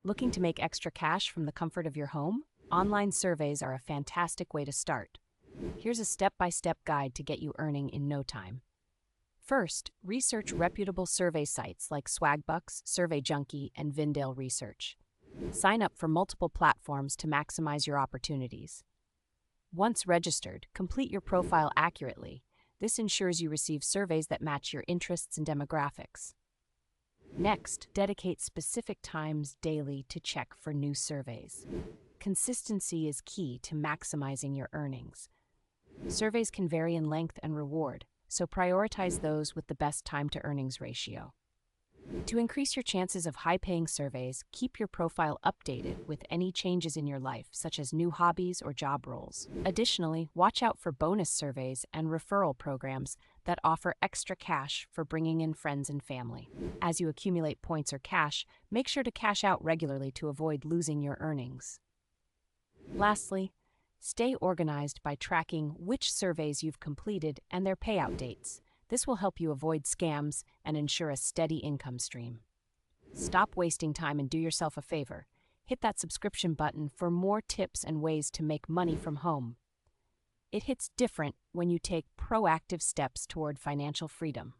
Looking to make extra cash from the comfort of your home? Online surveys are a fantastic way to start. Here's a step-by-step guide to get you earning in no time. First, research reputable survey sites like Swagbucks, Survey Junkie, and Vindale Research. Sign up for multiple platforms to maximize your opportunities. Once registered, complete your profile accurately. This ensures you receive surveys that match your interests and demographics. Next, dedicate specific times daily to check for new surveys. Consistency is key to maximizing your earnings. Surveys can vary in length and reward, so prioritize those with the best time-to-earnings ratio. To increase your chances of high-paying surveys, keep your profile updated with any changes in your life, such as new hobbies or job roles. Additionally, watch out for bonus surveys and referral programs that offer extra cash for bringing in friends and family. As you accumulate points or cash, make sure to cash out regularly to avoid losing your earnings. Lastly, stay organized by tracking which surveys you've completed and their payout dates. This will help you avoid scams and ensure a steady income stream. Stop wasting time and do yourself a favor. Hit that subscription button for more tips and ways to make money from home. It hits different when you take proactive steps toward financial freedom.